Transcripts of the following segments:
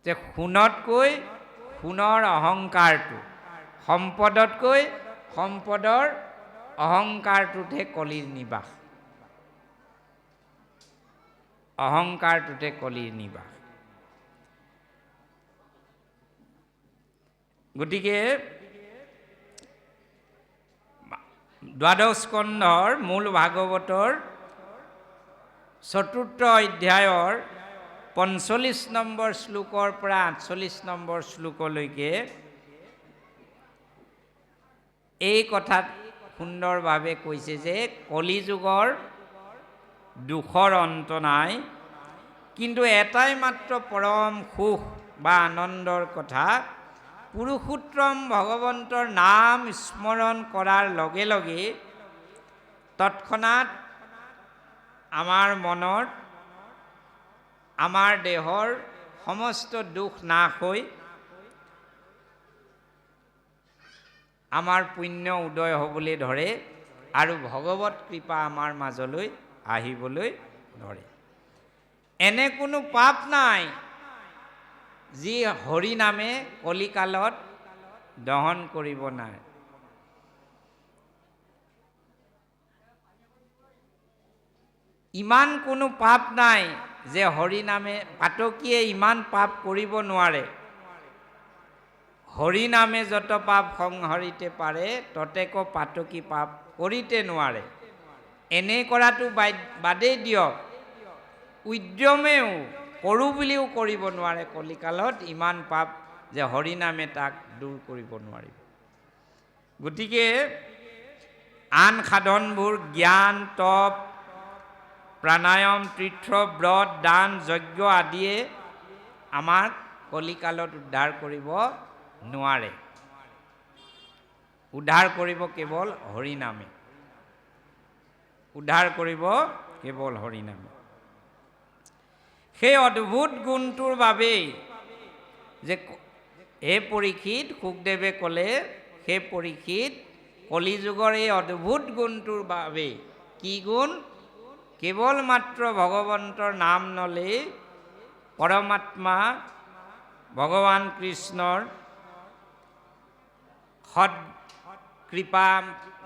যে সোণতকৈ সোণৰ অহংকাৰটো, সম্পদতকৈ সম্পদৰ অহংকাৰটোতহে কলিৰ নিবাস, অহংকাৰটোতে কলিৰ নিবাস। গতিকে দ্বাদশ স্কন্ধৰ মূল ভাগৱতৰ ৪ৰ্থ অধ্যায়ৰ ৪৫ নম্বৰ শ্লোকৰ পৰা ৪৮ নম্বৰ শ্লোকলৈকে এই কথাত সুন্দৰভাৱে কৈছে যে কলিযুগৰ দুখৰ অন্ত নাই, কিন্তু এটাই মাত্ৰ পৰম সুখ বা আনন্দৰ কথা, পুৰুষোত্তম ভগৱন্তৰ নাম স্মৰণ কৰাৰ লগে লগে তৎক্ষণাৎ আমাৰ মনত, আমাৰ দেহৰ সমস্ত দুখ নাশ হৈ আমাৰ পুণ্য উদয় হ'বলৈ ধৰে আৰু ভগৱত কৃপা আমাৰ মাজলৈ আহিবলৈ ধৰে। এনে কোনো পাপ নাই যি হৰি নামে কলিকালত দহন কৰিব নাই। ইমান কোনো পাপ নাই যে হৰি নামে পাতকীয়ে ইমান পাপ কৰিব নোৱাৰে। হৰি নামে যত পাপ সংহৰিতে পাৰে, ততেক পাতকী পাপ কৰিতে নোৱাৰে। এনে কৰাটো বাদেই দিয়ক, উদ্যমেও কৰোঁ বুলিও কৰিব নোৱাৰে কলিকালত ইমান পাপ যে হৰি নামে তাক দূৰ কৰিব নোৱাৰিব। গতিকে আন সাধনবোৰ জ্ঞান, তপ, প্ৰাণায়াম, তীৰ্থ, ব্ৰত, দান, যজ্ঞ আদিয়ে আমাক কলিকালত উদ্ধাৰ কৰিব নোৱাৰে। উদ্ধাৰ কৰিব কেৱল হৰি নামে, উদ্ধাৰ কৰিব কেৱল হৰি নামে। সেই অদ্ভুত গুণটোৰ বাবেই যে হে পৰীক্ষিত, সুখদেৱে ক'লে, হে পৰীক্ষিত, কলিযুগৰ এই অদ্ভুত গুণটোৰ বাবেই, কি গুণ? কেৱল মাত্ৰ ভগৱন্তৰ নাম ল'লেই পৰমাত্মা ভগৱান কৃষ্ণৰ সৎ কৃপা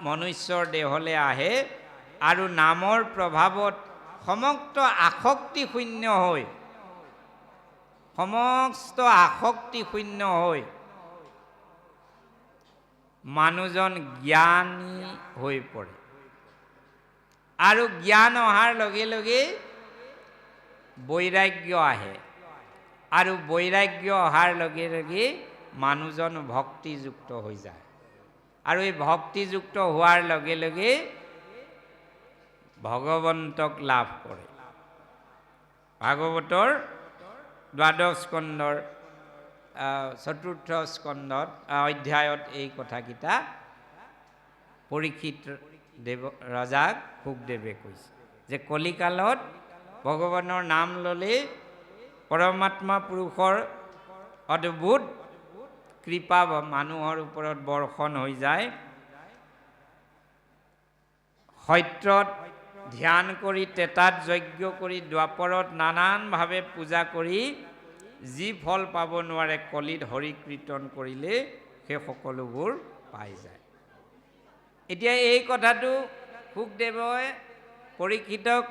মনুষ্যৰ দেহলৈ আহে আৰু নামৰ প্ৰভাৱত সমস্ত আসক্তি শূন্য হৈ, সমস্ত আসক্তি শূন্য হৈ মানুহজন জ্ঞানী হৈ পৰে। আৰু জ্ঞান অহাৰ লগে লগে বৈৰাগ্য আহে, আৰু বৈৰাগ্য অহাৰ লগে লগে মানুহজন ভক্তিযুক্ত হৈ যায়, আৰু এই ভক্তিযুক্ত হোৱাৰ লগে লগে ভগৱন্তক লাভ কৰে। ভাগৱতৰ দ্বাদশ স্কন্ধৰ ৪ৰ্থ স্কন্ধত অধ্যায়ত এই কথাকেইটা পৰীক্ষিত ৰজাক সুখদেৱে কৈছে যে কলিকালত ভগৱানৰ নাম ল'লে পৰমাত্মা পুৰুষৰ অদ্ভুত কৃপা মানুহৰ ওপৰত বৰ্ষণ হৈ যায়। সত্যত ধ্যান কৰি, তেতাত যজ্ঞ কৰি, দ্বাপৰত নানানভাৱে পূজা কৰি যি ফল পাব নোৱাৰে, কলিত হৰি কীৰ্তন কৰিলে সেই সকলোবোৰ পাই যায়। এতিয়া এই কথাটো সুখদেৱে পৰীক্ষিতক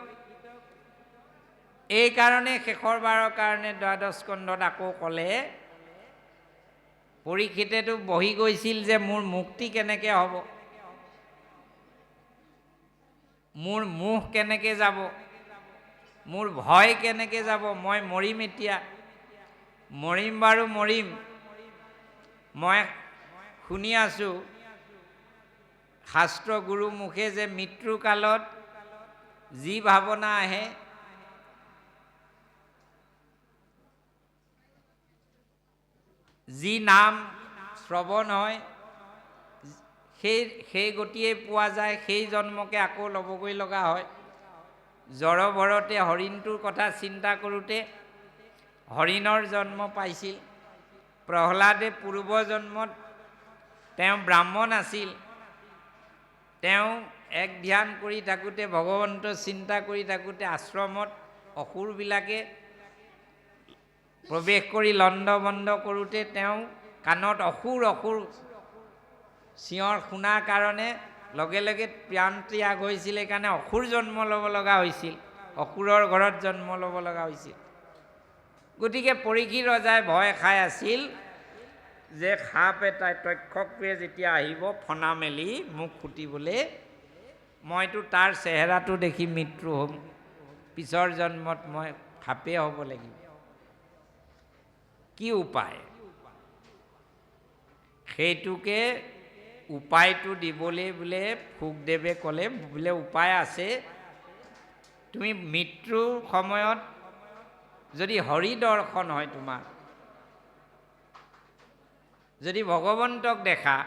এই কাৰণে শেষৰবাৰৰ কাৰণে দ্বাদশ স্কন্ধত আকৌ ক'লে। পৰীক্ষিতেতো বহি গৈছিল যে মোৰ মুক্তি কেনেকৈ হ'ব, মোৰ মোহ কেনেকৈ যাব, মোৰ ভয় কেনেকৈ যাব, মই মৰিম, এতিয়া মৰিম বাৰু মৰিম। মই শুনি আছোঁ শাস্ত্ৰ গুৰু মুখে যে মৃত্যু কালত যি ভাৱনা আহে, যি নাম শ্ৰৱণ হয়, সেই গতিয়ে পোৱা যায়, সেই জন্মকে আকৌ ল'বগৈ লগা হয়। জড়ভৰতে হৰিণটোৰ কথা চিন্তা কৰোঁতে হৰিণৰ জন্ম পাইছিল। প্ৰহ্লাদে পূৰ্বজন্মত তেওঁ ব্ৰাহ্মণ আছিল, তেওঁ এক ধ্যান কৰি থাকোঁতে, ভগৱন্ত চিন্তা কৰি থাকোঁতে আশ্ৰমত অসুৰবিলাকে প্ৰৱেশ কৰি লণ্ড বন্ধ কৰোঁতে তেওঁ কাণত অসুৰ অসুৰ চিঞৰ শুনাৰ কাৰণে লগে লগে প্ৰাণ ত্যাগ হৈছিল, সেইকাৰণে অসুৰ জন্ম ল'ব লগা হৈছিল, অসুৰৰ ঘৰত জন্ম ল'ব লগা হৈছিল। গতিকে পৰীক্ষিত ৰজাই ভয় খাই আছিল যে সাপ এটাই তক্ষকটোৱে যেতিয়া আহিব ফণা মেলি মোক খুটিবলৈ, মইতো তাৰ চেহেৰাটো দেখি মৃত্যু হ'ম, পিছৰ জন্মত মই সাপে হ'ব লাগিব। কি উপায়? সেইটোকে উপায়টো দিবলৈ বোলে শুকদেৱে ক'লে, বোলে উপায় আছে, তুমি মৃত্যুৰ সময়ত যদি হৰি দৰ্শন হয়, তোমাৰ যদি ভগৱন্তক দেখা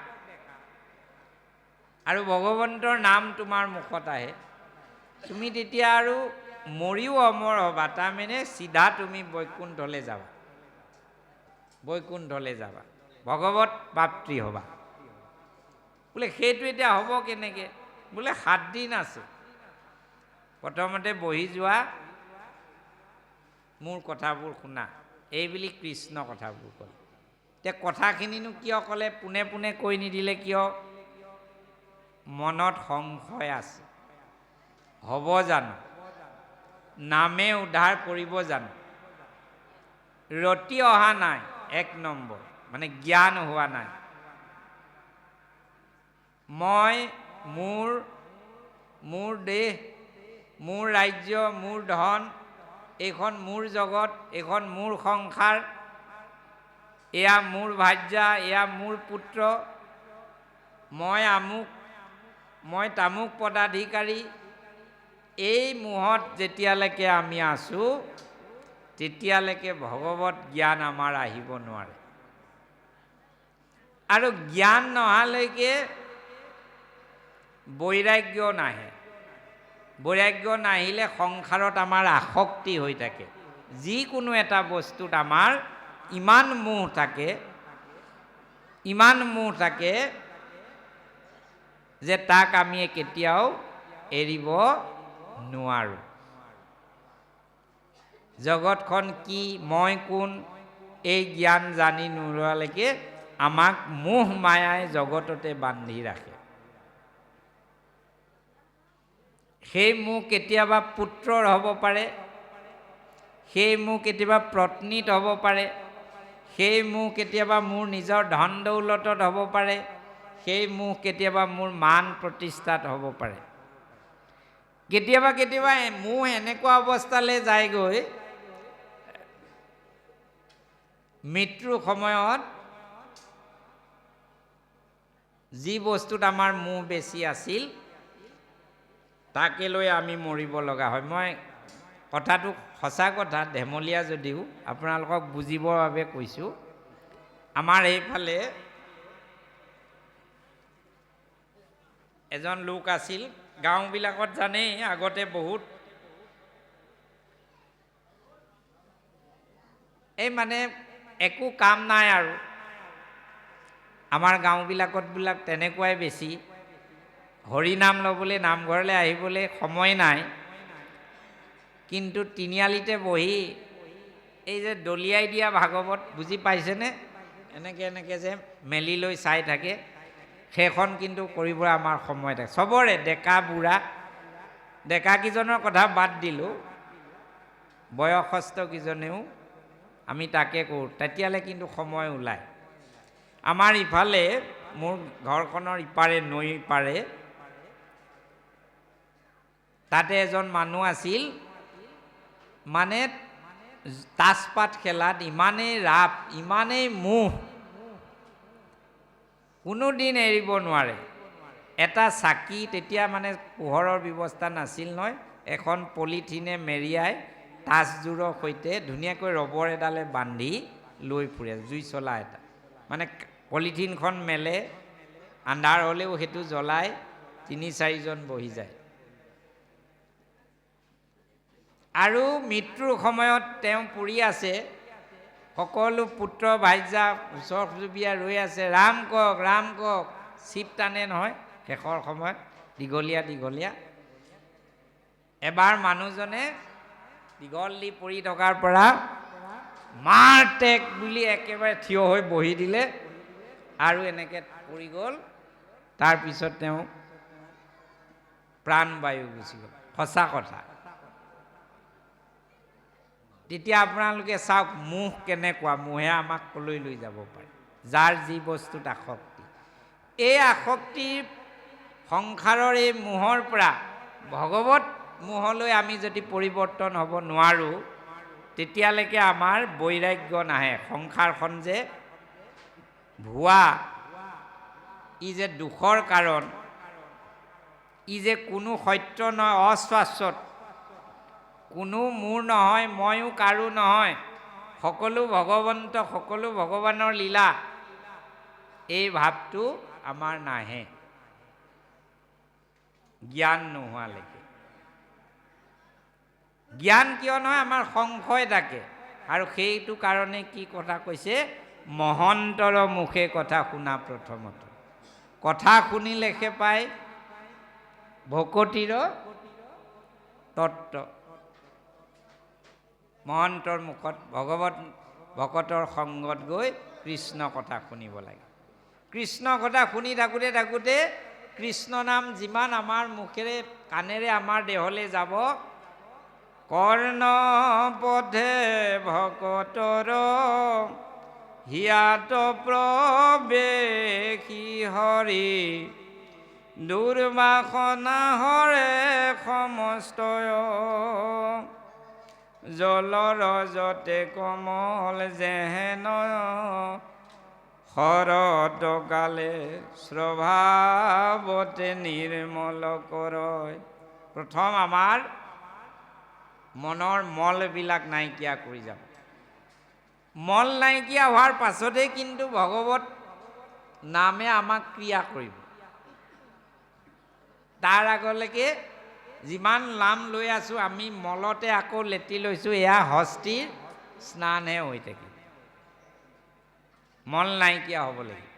আৰু ভগৱন্তৰ নাম তোমাৰ মুখত আহে, তুমি তেতিয়া আৰু মৰিও অমৰ হ'বা, তাৰমানে চিধা তুমি বৈকুণ্ঠলৈ যাবা, বৈকুণ্ঠলৈ যাবা, ভগৱত প্ৰাপ্তি হ'বা। বোলে সেইটো এতিয়া হ'ব কেনেকৈ? বোলে 7 দিন আছে, প্ৰথমতে বহি যোৱা, মোৰ কথাবোৰ শুনা, এই বুলি কৃষ্ণ কথাবোৰ ক'লে। এতিয়া কথাখিনিনো কিয় ক'লে, পোনে পোনে কৈ নিদিলে কিয়? মনত সংশয় আছে, হ'ব জানো? নামে উদ্ধাৰ কৰিব জানো? ৰতি অহা নাই, 1 নম্বৰ, মানে জ্ঞান হোৱা নাই। মই মোৰ দেহ, মোৰ ৰাজ্য, মোৰ ধন, এইখন মোৰ জগত, এইখন মোৰ সংসাৰ, এয়া মোৰ ভাৰ্যা, এয়া মোৰ পুত্ৰ, মই আমুক, মই তামুক পদাধিকাৰী, এই মোহত যেতিয়ালৈকে আমি আছোঁ তেতিয়ালৈকে ভগৱত জ্ঞান আমাৰ আহিব নোৱাৰে। আৰু জ্ঞান নহালৈকে বৈৰাগ্য নাহে, বৈৰাগ্য নাহিলে সংসাৰত আমাৰ আসক্তি হৈ থাকে, যিকোনো এটা বস্তুত আমাৰ ইমান মোহ থাকে, ইমান মোহ থাকে যে তাক আমি কেতিয়াও এৰিব নোৱাৰোঁ। জগতখন কি, মই কোন, এই জ্ঞান জানি নোলোৱালৈকে আমাক মোহ মায়াই জগততে বান্ধি ৰাখে। সেই মোহ কেতিয়াবা পুত্ৰৰ হ'ব পাৰে, সেই মোহ কেতিয়াবা পত্নীত হ'ব পাৰে, সেই মোহ কেতিয়াবা মোৰ নিজৰ ধন দৌলতত হ'ব পাৰে, সেই মোহ কেতিয়াবা মোৰ মান প্ৰতিষ্ঠাত হ'ব পাৰে। কেতিয়াবা কেতিয়াবা মোহ এনেকুৱা অৱস্থালৈ যায়গৈ, মৃত্যুৰ সময়ত যি বস্তুত আমাৰ মোহ বেছি আছিল তাকে লৈ আমি মৰিব লগা হয়। মই কথাটো সঁচা কথা, ধেমলীয়া যদিও আপোনালোকক বুজিবৰ বাবে কৈছোঁ। আমাৰ এইফালে এজন লোক আছিল, গাঁওবিলাকত জানেই আগতে বহুত এই মানে একো কাম নাই আৰু, আমাৰ গাঁওবিলাকত বিলাক তেনেকুৱাই বেছি, হৰিনাম ল'বলৈ নামঘৰলৈ আহিবলৈ সময় নাই, কিন্তু তিনিআলিতে বহি এই যে দলিয়াই দিয়া ভাগৱত বুজি পাইছেনে, এনেকৈ এনেকৈ যে মেলি লৈ চাই থাকে, সেইখন কিন্তু কৰিবলৈ আমাৰ সময় থাকে চবৰে, ডেকা বুঢ়া। ডেকাকেইজনৰ কথা বাদ দিলোঁ, বয়সস্থ কেইজনেও আমি তাকে কৰোঁ, তেতিয়ালৈ কিন্তু সময় ওলায়। আমাৰ ইফালে মোৰ ঘৰখনৰ ইপাৰে, নৈ পাৰে, তাতে এজন মানুহ আছিল, মানে তাচপাত খেলাত ইমানেই ৰাপ, ইমানেই মোহ, কোনো দিন এৰিব নোৱাৰে। এটা চাকি, তেতিয়া মানে পোহৰৰ ব্যৱস্থা নাছিল নহয়, এখন পলিথিনে মেৰিয়াই তাচযোৰৰ সৈতে ধুনীয়াকৈ ৰবৰ এডালে বান্ধি লৈ ফুৰে, জুই চলা এটা, মানে পলিথিনখন মেলে, আন্ধাৰ হ'লেও সেইটো জ্বলাই 3-4জন বহি যায়। আৰু মৃত্যুৰ সময়ত তেওঁ পৰি আছে, সকলো পুত্ৰ ভাৰ্যা ওচৰ চুবুৰীয়া ৰৈ আছে, ৰাম কওক, ৰাম কওক, চিপ টানে নহয় শেষৰ সময়ত, দীঘলীয়া দীঘলীয়া। এবাৰ মানুহজনে দীঘল দি পৰি থকাৰ পৰা মাৰ টেক বুলি একেবাৰে থিয় হৈ বহি দিলে আৰু এনেকৈ পৰি গ'ল। তাৰপিছত তেওঁ প্ৰাণবায়ু গুচি গ'ল। সঁচা কথা। তেতিয়া আপোনালোকে চাওক মোহ কেনেকুৱা, মোহে আমাক কলৈ লৈ যাব পাৰে, যাৰ যি বস্তুত আসক্তি। এই আসক্তিৰ সংসাৰৰ এই মোহৰ পৰা ভগৱত মোহলৈ আমি যদি পৰিৱৰ্তন হ'ব নোৱাৰোঁ, তেতিয়ালৈকে আমাৰ বৈৰাগ্য নাহে। সংসাৰখন যে ভুৱা, ই যে দুখৰ কাৰণ, ই যে কোনো সত্য নহয়, অশ্বাশ্বত, কোনো মোৰ নহয়, ময়ো কাৰো নহয়, সকলো ভগৱন্ত, সকলো ভগৱানৰ লীলা, এই ভাৱটো আমাৰ নাহে জ্ঞান নোহোৱালৈকে। জ্ঞান কিয় নহয়, আমাৰ সংশয় থাকে। আৰু সেইটো কাৰণে কি কথা কৈছে, মহন্তৰ মুখে কথা শুনা প্ৰথমত। কথা শুনিলেহে পায় ভকতিৰ তত্ত্ব। মহন্তৰ মুখত ভকতৰ সংগত গৈ কৃষ্ণ কথা শুনিব লাগে। কৃষ্ণ কথা শুনি থাকোঁতে থাকোঁতে কৃষ্ণ নাম যিমান আমাৰ মুখেৰে কাণেৰে আমাৰ দেহলৈ যাব, কৰ্ণ পথে ভকতৰ হিয়াত প্ৰৱেশী হৰি, দুৰ্বাসনা হৰে সমস্তয়, জলৰজতে কমল যেহেন, শৰৎ কালে স্বভাৱতে নিৰ্মল কৰয়। প্ৰথম আমাৰ মনৰ মলবিলাক নাইকিয়া কৰি যাব। মল নাইকিয়া হোৱাৰ পাছতেই কিন্তু ভগৱত নামে আমাক ক্ৰিয়া কৰিব। তাৰ আগলৈকে যিমান নাম লৈ আছোঁ আমি মলতে আকৌ লেটি লৈছোঁ, এয়া হস্তিৰ স্নানহে হৈ থাকিল। মল নাইকিয়া হ'ব লাগিব।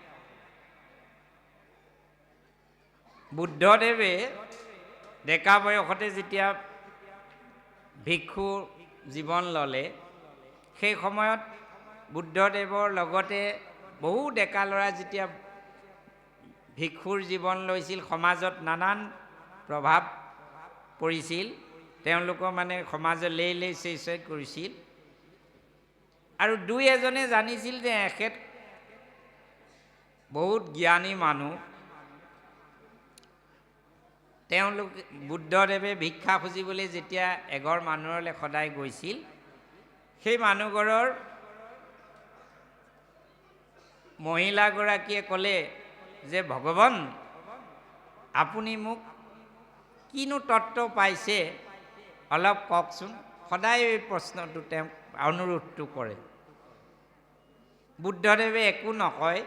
বুদ্ধদেৱে ডেকা বয়সতে যেতিয়া ভিক্ষু জীৱন ল'লে, সেই সময়ত বুদ্ধদেৱৰ লগতে বহু ডেকা ল'ৰা যেতিয়া ভিক্ষুৰ জীৱন লৈছিল, সমাজত নানান প্ৰভাৱ পৰিছিল, তেওঁলোকৰ মানে সমাজে লেই চেই চেই কৰিছিল। আৰু দুই এজনে জানিছিল যে এখেত বহুত জ্ঞানী মানুহ। তেওঁলোক বুদ্ধদেৱে ভিক্ষা খুজিবলৈ যেতিয়া এঘৰ মানুহলৈ সদায় গৈছিল, সেই মানুহঘৰৰ মহিলাগৰাকীয়ে ক'লে যে ভগৱান, আপুনি মোক কিনো তত্ত্ব পাইছে অলপ কওকচোন। সদায় এই প্ৰশ্নটো তেওঁ অনুৰোধটো কৰে। বুদ্ধদেৱে একো নকয়,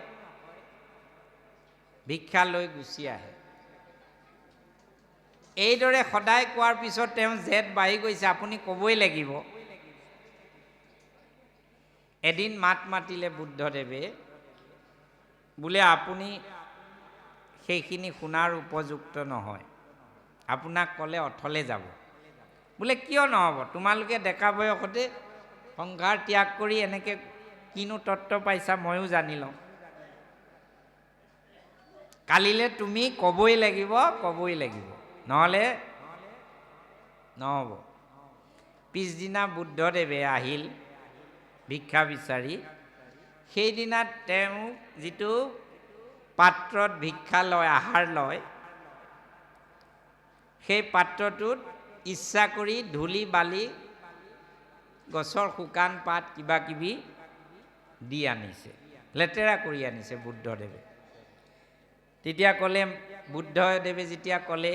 ভিক্ষা লৈ গুচি আহে। এইদৰে সদায় কোৱাৰ পিছত তেওঁ জেদ বাঢ়ি গৈছে, আপুনি ক'বই লাগিব। এদিন মাত মাতিলে বুদ্ধদেৱে, বোলে আপুনি সেইখিনি শুনাৰ উপযুক্ত নহয়, আপোনাক ক'লে অথলে যাব। বোলে কিয় নহ'ব, তোমালোকে ডেকা বয়সতে সংসাৰ ত্যাগ কৰি এনেকৈ কিনো তত্ত্ব পাইছা ময়ো জানি লওঁ। কালিলৈ তুমি ক'বই লাগিব, ক'বই লাগিব, নহ'লে নহ'ব। পিছদিনা বুদ্ধদেৱে আহিল ভিক্ষা বিচাৰি। সেইদিনা তেওঁ যিটো পাত্ৰত ভিক্ষা লয়, আহাৰ লয়, সেই পাত্ৰটোত ইচ্ছা কৰি ধূলি বালি, গছৰ শুকান পাত কিবা কিবি দি আনিছে, লেতেৰা কৰি আনিছে বুদ্ধদেৱে। তেতিয়া ক'লে, বুদ্ধদেৱে যেতিয়া ক'লে,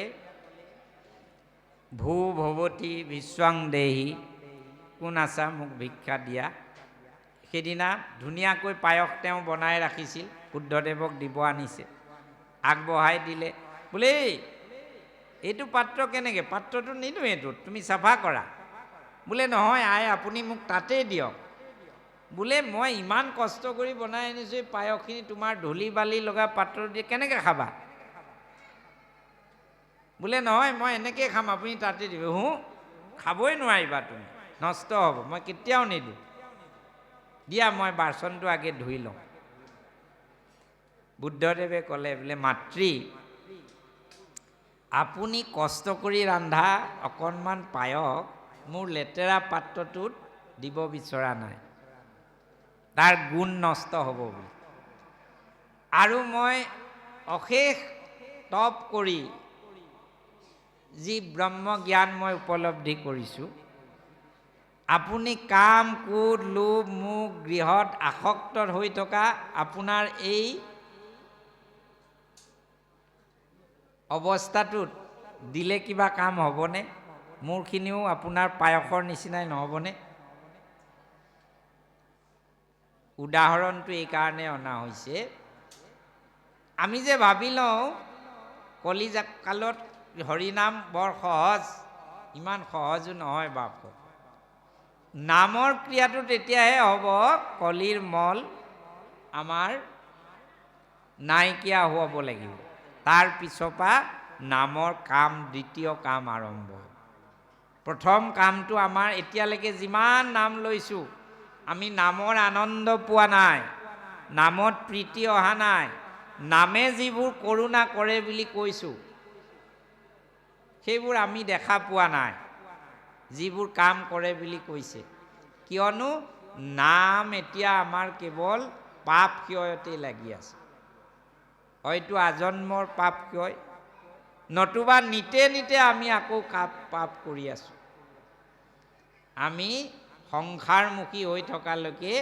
ভূ ভৱতী বিশ্বং দেহি, কোন আছা মোক ভিক্ষা দিয়া। সেইদিনা ধুনীয়াকৈ পায়স তেওঁ বনাই ৰাখিছিল, বুদ্ধদেৱক দিব আনিছে, আগবঢ়াই দিলে। বোলে এইটো পাত্ৰ কেনেকৈ, পাত্ৰটো নিদিওঁ, এইটোত তুমি চাফা কৰা। বোলে নহয় আই, আপুনি মোক তাতেই দিয়ক। বোলে মই ইমান কষ্ট কৰি বনাই আনিছোঁ, এই পায়সখিনি তোমাৰ ধূলি বালি লগা পাত্ৰ দি কেনেকৈ খাবা? বোলে নহয় মই এনেকৈ খাম, আপুনি তাতে দিব। খাবই নোৱাৰিবা তুমি, নষ্ট হ'ব, মই কেতিয়াও নিদিওঁ। দিয়া মই বাচনটো আগে ধুই লওঁ। বুদ্ধদেৱে ক'লে বোলে মাতৃ আপুনি কষ্ট কৰি ৰন্ধা অকণমান পায়স মোৰ লেতেৰা পাত্ৰটোত দিব বিচৰা নাই, তাৰ গুণ নষ্ট হ'ব বুলি। আৰু মই অশেষ তপ কৰি যি ব্ৰহ্ম জ্ঞান মই উপলব্ধি কৰিছোঁ, আপুনি কাম ক্ৰোধ লোভ মোহ গৃহত আসক্ত হৈ থকা আপোনাৰ এই অৱস্থাটোত দিলে কিবা কাম হ'বনে? মোৰখিনিও আপোনাৰ পায়সৰ নিচিনাই নহ'বনে? উদাহৰণটো এই কাৰণে অনা হৈছে, আমি যে ভাবি লওঁ কলিযুগ কালত হৰিনাম বৰ সহজ, ইমান সহজো নহয় বাপ। নামৰ ক্ৰিয়াটো তেতিয়াহে হ'ব কলিৰ মল আমাৰ নাইকিয়া হ'ব লাগিব, তাৰ পিছৰ পৰা নামৰ কাম দ্বিতীয় কাম আৰম্ভ হ'ব। প্ৰথম কামটো আমাৰ এতিয়ালৈকে যিমান নাম লৈছোঁ আমি নামৰ আনন্দ পোৱা নাই, নামত প্ৰীতি অহা নাই, নামে যিবোৰ কৰোণা কৰে বুলি কৈছোঁ সেইবোৰ আমি দেখা পোৱা নাই, যিবোৰ কাম কৰে বুলি কৈছে। কিয়নো নাম এতিয়া আমাৰ কেৱল পাপ ক্ষয়তে লাগি আছে। হয়তো আজন্মৰ পাপ ক্ষয়, নতুবা নিতে নিতে আমি আকৌ পাপ কৰি আছোঁ। আমি সংসাৰমুখী হৈ থকালৈকে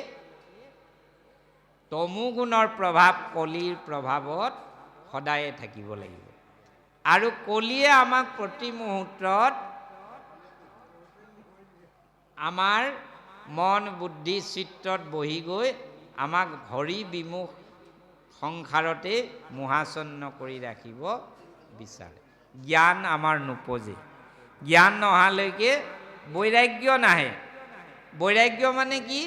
তমোগুণৰ প্ৰভাৱ কলিৰ প্ৰভাৱত সদায়ে থাকিব লাগিব। আৰু কলিয়ে আমাক প্ৰতি মুহূৰ্তত আমাৰ মন বুদ্ধি চিত্ৰত বহি গৈ আমাক হৰি বিমুখ সংসাৰতে মোহাচন্ন কৰি ৰাখিব বিচাৰে। জ্ঞান আমাৰ নোপজে, জ্ঞান নহালৈকে বৈৰাগ্য নাহে। বৈৰাগ্য মানে কি?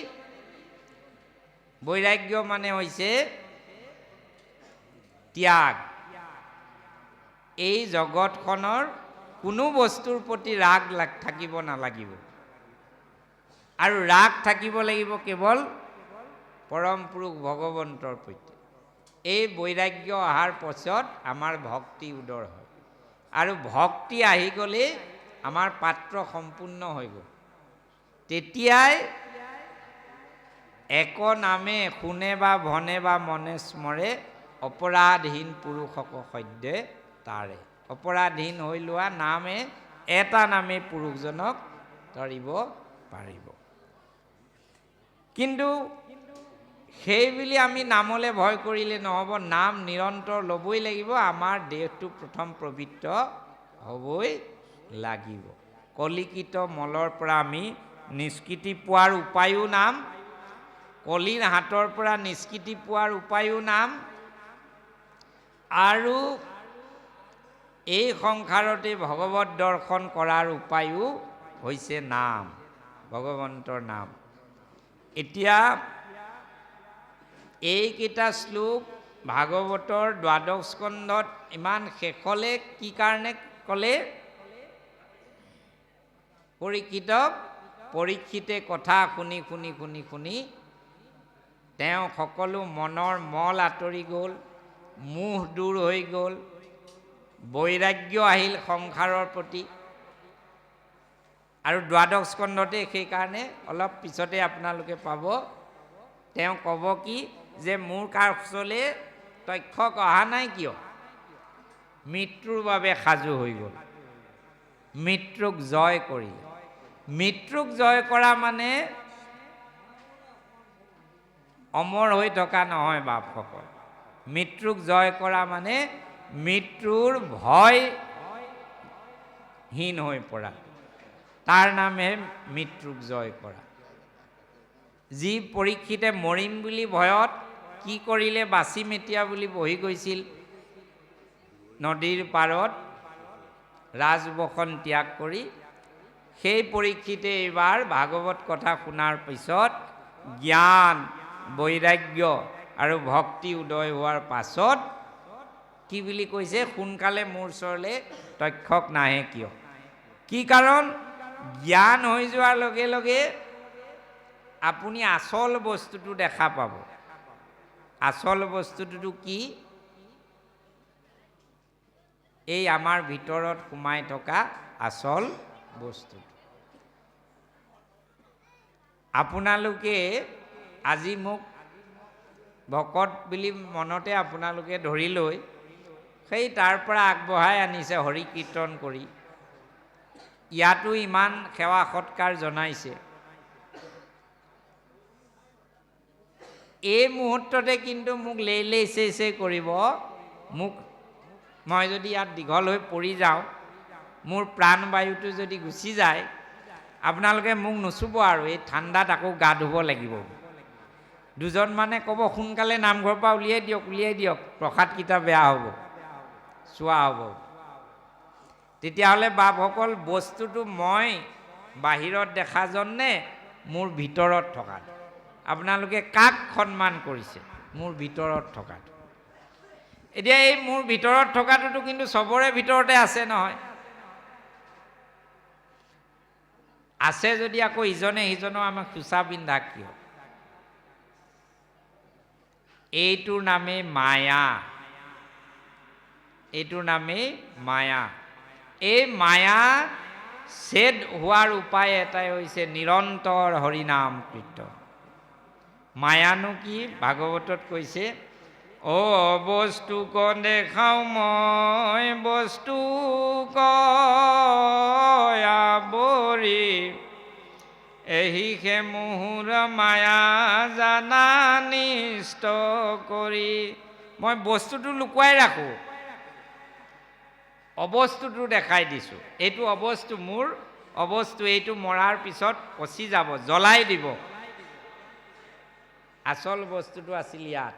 বৈৰাগ্য মানে হৈছে ত্যাগ। এই জগতখনৰ কোনো বস্তুৰ প্ৰতি ৰাগ থাকিব নালাগিব, আৰু ৰাগ থাকিব লাগিব কেৱল পৰম পুৰুষ ভগৱন্তৰ প্ৰতি। এই বৈৰাগ্য অহাৰ পাছত আমাৰ ভক্তি উদৰ হয়, আৰু ভক্তি আহি গ'লে আমাৰ পাত্ৰ সম্পূৰ্ণ হৈ গ'ল। তেতিয়াই এক নামে শুনে বা ভনে বা মনে স্মৰে অপৰাধহীন পুৰুষক সদ্যে তাৰে। অপৰাধহীন হৈ লোৱা নামে এটা নামে পুৰুষজনক তৰিব পাৰিব। কিন্তু সেই বুলি আমি নামলৈ ভয় কৰিলে নহ'ব, নাম নিৰন্তৰ ল'বই লাগিব। আমাৰ দেহটো প্ৰথম পবিত্ৰ হ'বই লাগিব। কলিকিত মলৰ পৰা আমি নিষ্কৃতি পোৱাৰ উপায়ো নাম, কলিৰ হাতৰ পৰা নিষ্কৃতি পোৱাৰ উপায়ো নাম, আৰু এই সংসাৰতে ভগৱত দৰ্শন কৰাৰ উপায়ো হৈছে নাম, ভগৱন্তৰ নাম। এতিয়া এইকেইটা শ্লোক ভাগৱতৰ দ্বাদশ স্কন্ধত ইমান শেষলে কি কাৰণে ক'লে? পৰীক্ষিতে কথা শুনি শুনি শুনি শুনি তেওঁ সকলো মনৰ মল আঁতৰি গ'ল, মোহ দূৰ হৈ গ'ল, বৈৰাগ্য আহিল সংসাৰৰ প্ৰতি। আৰু দ্বাদশ স্কন্ধতে সেইকাৰণে অলপ পিছতে আপোনালোকে পাব, তেওঁ ক'ব কি যে মোৰ ওচৰলৈ তক্ষক অহা নাই কিয়? মৃত্যুৰ বাবে সাজু হৈ গ'ল, মৃত্যুক জয় কৰিলে। মৃত্যুক জয় কৰা মানে অমৰ হৈ থকা নহয় বাপসকল। মৃত্যুক জয় কৰা মানে মৃত্যুৰ ভয়হীন হৈ পৰা, তাৰ নামহে মৃত্যুক জয় কৰা। যি পৰীক্ষিতে মৰিম বুলি ভয়ত কি কৰিলে? বাচি মেতিয়া বুলি বহি গৈছিল নদীৰ পাৰত ৰাজবসন ত্যাগ কৰি। সেই পৰীক্ষিতে এইবাৰ ভাগৱত কথা শুনাৰ পিছত জ্ঞান বৈৰাগ্য আৰু ভক্তি উদয় হোৱাৰ পাছত কি বুলি কৈছে? সোনকালে মোৰ ওচৰলৈ তক্ষক নাহে কিয়? কি কাৰণ? জ্ঞান হৈ যোৱাৰ লগে লগে আপুনি আচল বস্তুটো দেখা পাব। আচল বস্তুটো কি? এই আমাৰ ভিতৰত সোমাই থকা আচল বস্তুটো। আপোনালোকে আজি মোক ভকত বুলি মনতে আপোনালোকে ধৰি লৈ সেই তাৰ পৰা আগবঢ়াই আনিছে হৰি কীৰ্তন কৰি। ইয়াতো ইমান সেৱা সৎকাৰ জনাইছে। এই মুহূৰ্ততে কিন্তু মোক লেই চেই কৰিব। মোক মই যদি ইয়াত দীঘল হৈ পৰি যাওঁ, মোৰ প্ৰাণবায়ুটো যদি গুচি যায়, আপোনালোকে মোক নুচুব আৰু এই ঠাণ্ডাত আকৌ গা ধুব লাগিব। দুজন মানে ক'ব সোনকালে নামঘৰৰ পৰা উলিয়াই দিয়ক, প্ৰসাদকেইটা বেয়া হ'ব, চোৱা হ'ব। তেতিয়াহ'লে বাপসকল, বস্তুটো মই বাহিৰত দেখাজন নে মোৰ ভিতৰত থকাটো? আপোনালোকে কাক সন্মান কৰিছে? মোৰ ভিতৰত থকাটো। এতিয়া এই মোৰ ভিতৰত থকাটোতো কিন্তু চবৰে ভিতৰতে আছে নহয়। আছে যদি আকৌ ইজনে সিজনক আমাক খোচা পিন্ধা কিয়? এইটোৰ নামেই মায়া। এইটোৰ নামেই মায়া। এই মায়া ছেদ হোৱাৰ উপায় এটাই হৈছে নিৰন্তৰ হৰিনাম কীৰ্তন। মায়ানো কি? ভাগৱতত কৈছে, অ বস্তু ক দেখাও মই বস্তু ক আৱৰি, এহিষে মোহৰ মায়া জানা নিষ্ট কৰি। মই বস্তুটো লুকুৱাই ৰাখোঁ, অবস্তুটো দেখাই দিছোঁ। এইটো অবস্তু, মোৰ অবস্তু, এইটো মৰাৰ পিছত পচি যাব, জ্বলাই দিব। আচল বস্তুটো আছিল ইয়াত।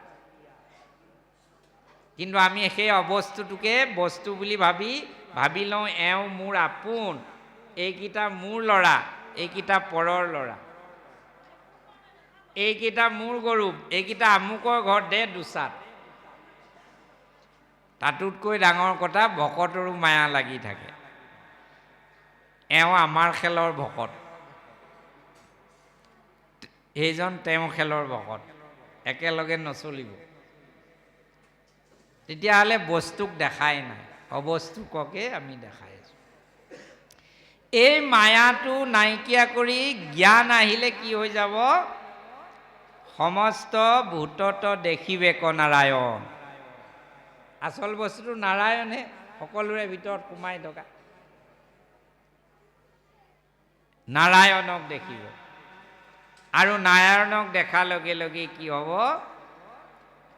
কিন্তু আমি সেই অবস্তুটোকে বস্তু বুলি ভাবি লওঁ এওঁ মোৰ আপোন, এইকেইটা মোৰ ল'ৰা, এইকেইটা পৰৰ ল'ৰা, এইকেইটা মোৰ গৰু, এইকেইটা আমুকৰ ঘৰত দে দুচাত। তাতোতকৈ ডাঙৰ কথা, ভকতৰো মায়া লাগি থাকে। এওঁ আমাৰ খেলৰ ভকত, সেইজন তেওঁ খেলৰ ভকত, একেলগে নচলিব। তেতিয়াহ'লে বস্তুক দেখাই নাই, অবস্তুককে আমি দেখাই আছো। এই মায়াটো নাইকিয়া কৰি জ্ঞান আহিলে কি হৈ যাব? সমস্ত ভূতত দেখিবেক নাৰায়ণ। আচল বস্তুটো নাৰায়ণহে, সকলোৰে ভিতৰত সোমাই থকা নাৰায়ণক দেখিব। আৰু নাৰায়ণক দেখাৰ লগে লগে কি হ'ব?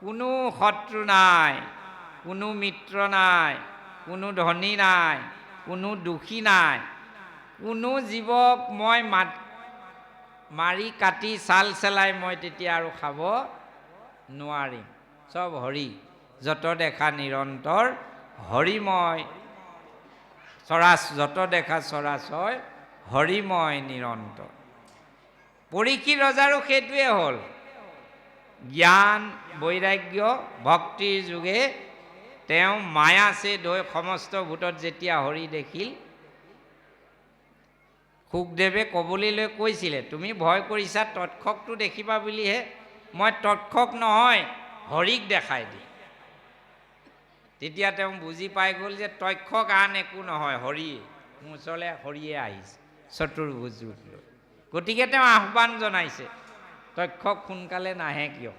কোনো শত্ৰু নাই, কোনো মিত্ৰ নাই, কোনো ধনী নাই, কোনো দুখী নাই, কোনো জীৱক মই মাৰি কাটি চাল চেলাই মই তেতিয়া আৰু খাব নোৱাৰিম। চব হৰি, যত দেখা নিৰন্তৰ হৰিময়, যত দেখা চৰাচৰ হৰিময় নিৰন্তৰ। পৰীক্ষিত ৰজাৰো সেইটোৱে হ'ল। জ্ঞান বৈৰাগ্য ভক্তিৰ যোগে তেওঁ মায়া ছেদ হৈ সমস্ত ভূতত যেতিয়া হৰি দেখিল, শুকদেৱে ক'বলৈ লৈ কৈছিলে, তুমি ভয় কৰিছা তক্ষকটো দেখিবা বুলিহে, মই তক্ষক নহয় হৰিক দেখাই দিম। তেতিয়া তেওঁ বুজি পাই গ'ল যে তক্ষক আন একো নহয়, হৰিয়ে, মোৰ ওচৰলৈ হৰিয়ে আহিছে চতুৰ্ভুজ ৰূপ লৈ। গতিকে তেওঁ আহ্বান জনাইছে, তক্ষক সোনকালে নাহে কিয়?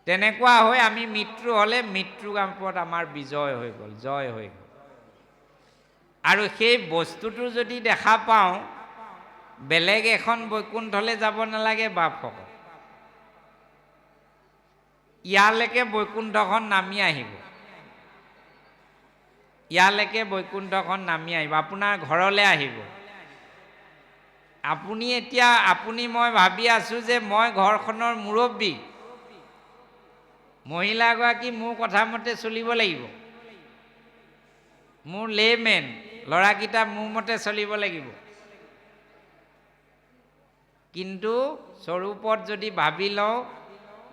তেনেকুৱা হৈ আমি মৃত্যু হ'লে মৃত্যুৰ ওপৰত আমাৰ বিজয় হৈ গ'ল, জয় হৈ গ'ল। আৰু সেই বস্তুটো যদি দেখা পাওঁ, বেলেগ এখন বৈকুণ্ঠলৈ যাব নালাগে বাপসকল, ইয়ালৈকে বৈকুণ্ঠখন নামি আহিব। ইয়ালৈকে বৈকুণ্ঠখন নামি আহিব, আপোনাৰ ঘৰলৈ আহিব। আপুনি মই ভাবি আছো যে মই ঘৰখনৰ মুৰব্বী, মহিলাগৰাকী মোৰ কথা মতে চলিব লাগিব, মোৰ লেমেন ল'ৰাকেইটা মোৰ মতে চলিব লাগিব। কিন্তু স্বৰূপত যদি ভাবি লওঁ,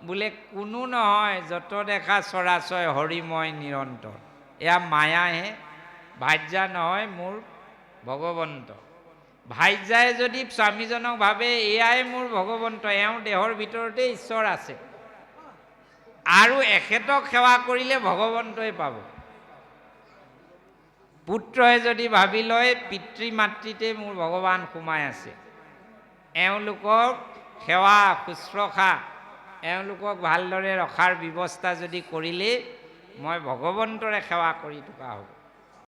বোলে কোনো নহয়, যত দেখা চৰাচৰ হৰিময় নিৰন্তৰ। এয়া মায়াহে, ভাৰ্যা নহয় মোৰ ভগৱন্ত। ভাৰ্যাই যদি স্বামীজনক ভাবে এয়াই মোৰ ভগৱন্ত, এওঁ দেহৰ ভিতৰতে ঈশ্বৰ আছে আৰু এখেতক সেৱা কৰিলে ভগৱন্তই পাব। পুত্ৰই যদি ভাবি লয় পিতৃ মাতৃতে মোৰ ভগৱান সোমাই আছে, এওঁলোকক সেৱা শুশ্ৰূষা, এওঁলোকক ভালদৰে ৰখাৰ ব্যৱস্থা যদি কৰিলে মই ভগৱন্তৰে সেৱা কৰি থকা হ'ব।